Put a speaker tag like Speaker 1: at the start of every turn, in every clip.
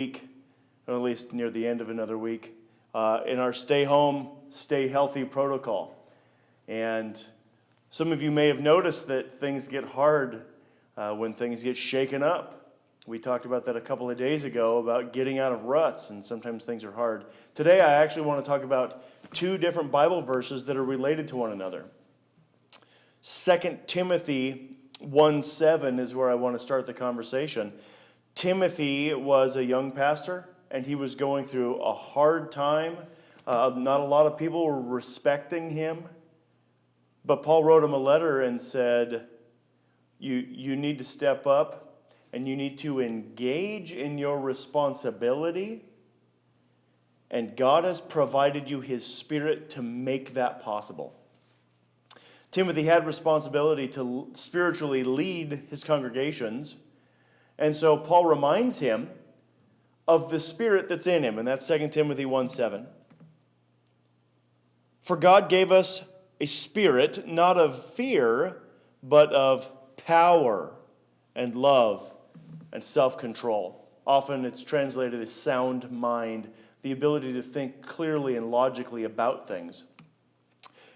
Speaker 1: week, or at least near the end of another week, in our stay home, stay healthy protocol. And some of you may have noticed that things get hard when things get shaken up. We talked about that a couple of days ago, about getting out of ruts, and sometimes things are hard. Today I actually want to talk about two different Bible verses that are related to one another. 2 Timothy 1:7 is where I want to start the conversation. Timothy was a young pastor, and he was going through a hard time. Not a lot of people were respecting him. But Paul wrote him a letter and said, you need to step up, and you need to engage in your responsibility. And God has provided you his Spirit to make that possible. Timothy had responsibility to spiritually lead his congregations. And so Paul reminds him of the Spirit that's in him. And that's 2 Timothy 1:7. For God gave us a spirit, not of fear, but of power and love and self-control. Often it's translated as sound mind, the ability to think clearly and logically about things.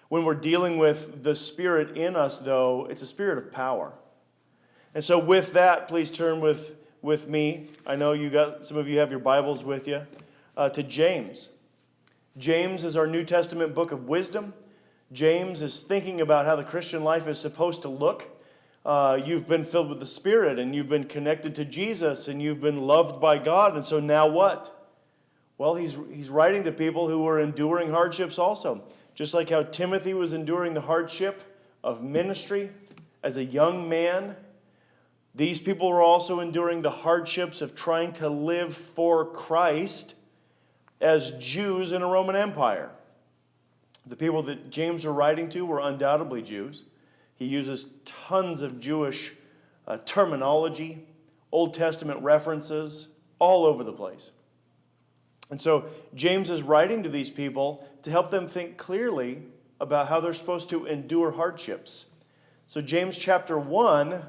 Speaker 1: When we're dealing with the Spirit in us, though, it's a spirit of power. And so with that, please turn with me. I know some of you have your Bibles with you, to James. James is our New Testament book of wisdom. James is thinking about how the Christian life is supposed to look. You've been filled with the Spirit, and you've been connected to Jesus, and you've been loved by God, and so now what? Well, he's writing to people who were enduring hardships also. Just like how Timothy was enduring the hardship of ministry as a young man, these people were also enduring the hardships of trying to live for Christ as Jews in a Roman Empire. The people that James were writing to were undoubtedly Jews. He uses tons of Jewish terminology, Old Testament references, all over the place. And so James is writing to these people to help them think clearly about how they're supposed to endure hardships. So James chapter 1,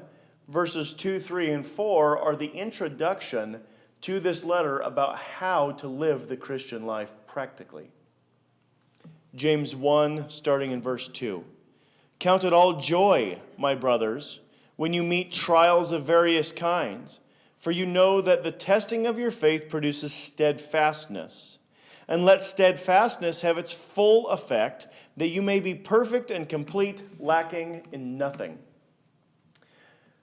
Speaker 1: verses 2, 3, and 4 are the introduction to this letter about how to live the Christian life practically. James 1, starting in verse 2. Count it all joy, my brothers, when you meet trials of various kinds, for you know that the testing of your faith produces steadfastness. And let steadfastness have its full effect, that you may be perfect and complete, lacking in nothing.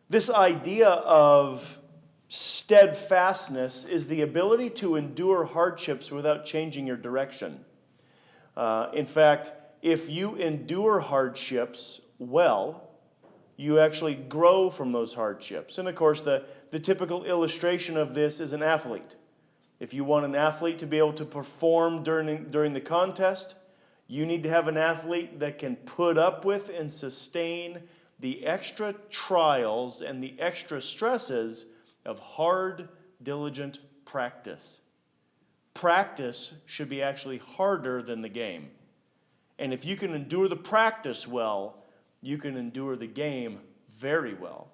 Speaker 1: This idea of steadfastness is the ability to endure hardships without changing your direction. In fact, if you endure hardships well, you actually grow from those hardships. And of course, the typical illustration of this is an athlete. If you want an athlete to be able to perform during the contest, you need to have an athlete that can put up with and sustain the extra trials and the extra stresses of hard, diligent practice. Practice should be actually harder than the game. And if you can endure the practice well, you can endure the game very well.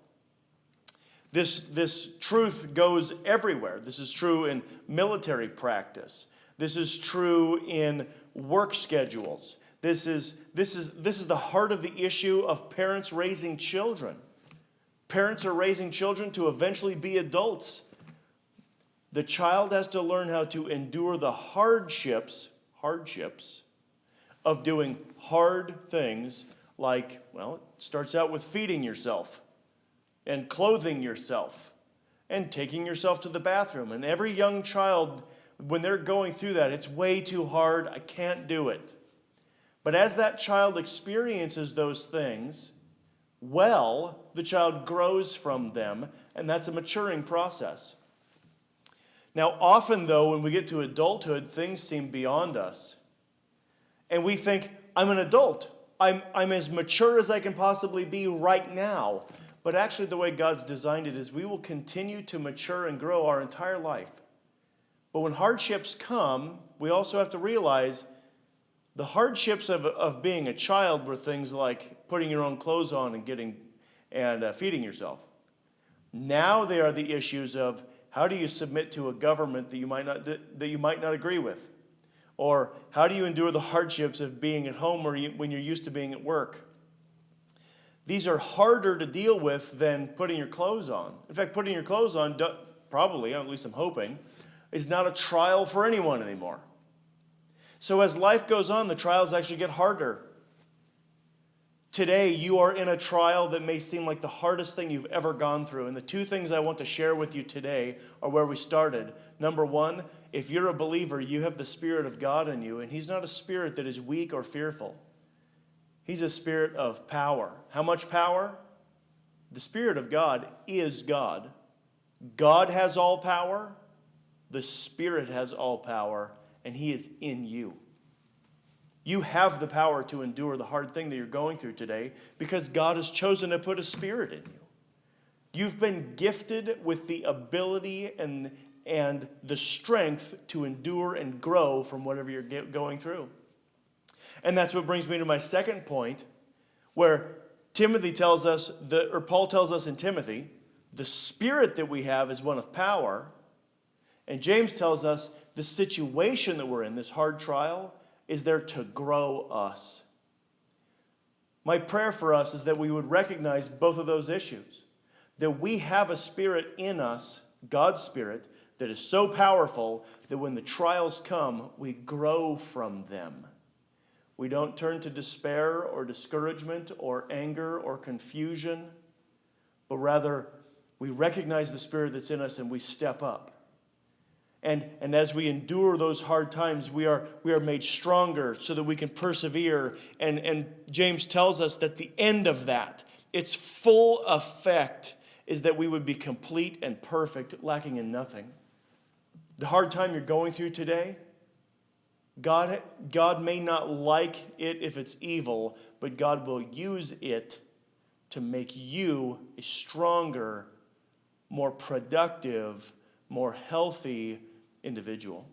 Speaker 1: This truth goes everywhere. This is true in military practice. This is true in work schedules. This is the heart of the issue of parents raising children. Parents are raising children to eventually be adults. The child has to learn how to endure the hardships of doing hard things like, well, it starts out with feeding yourself and clothing yourself and taking yourself to the bathroom. And every young child, when they're going through that, it's way too hard, I can't do it. But as that child experiences those things, well, the child grows from them, and that's a maturing process. Now, often, though, when we get to adulthood, things seem beyond us. And we think, I'm an adult. I'm as mature as I can possibly be right now. But actually, the way God's designed it is we will continue to mature and grow our entire life. But when hardships come, we also have to realize the hardships of being a child were things like putting your own clothes on and feeding yourself. Now they are the issues of how do you submit to a government that you might not agree with? Or how do you endure the hardships of being at home when you're used to being at work? These are harder to deal with than putting your clothes on. In fact, putting your clothes on, probably, at least I'm hoping, is not a trial for anyone anymore. So as life goes on, the trials actually get harder. Today, you are in a trial that may seem like the hardest thing you've ever gone through. And the two things I want to share with you today are where we started. Number one, if you're a believer, you have the Spirit of God in you, and He's not a spirit that is weak or fearful. He's a spirit of power. How much power? The Spirit of God is God. God has all power. The Spirit has all power, and He is in you. You have the power to endure the hard thing that you're going through today because God has chosen to put a Spirit in you. You've been gifted with the ability and the strength to endure and grow from whatever you're going through. And that's what brings me to my second point, where Paul tells us in Timothy, the Spirit that we have is one of power. And James tells us the situation that we're in, this hard trial, is there to grow us. My prayer for us is that we would recognize both of those issues. That we have a spirit in us, God's Spirit, that is so powerful that when the trials come, we grow from them. We don't turn to despair or discouragement or anger or confusion, but rather we recognize the Spirit that's in us and we step up. And as we endure those hard times, we are made stronger so that we can persevere. And James tells us that the end of that, its full effect, is that we would be complete and perfect, lacking in nothing. The hard time you're going through today, God may not like it if it's evil, but God will use it to make you a stronger, more productive, more healthy individual.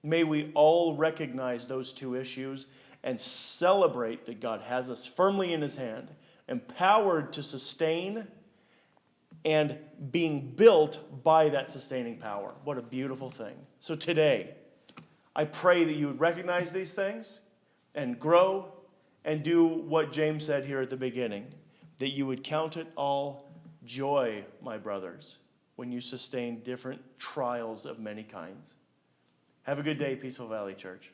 Speaker 1: May we all recognize those two issues and celebrate that God has us firmly in His hand, empowered to sustain and being built by that sustaining power. What a beautiful thing. So today, I pray that you would recognize these things and grow and do what James said here at the beginning, that you would count it all joy, my brothers, when you sustain different trials of many kinds. Have a good day, Peaceful Valley Church.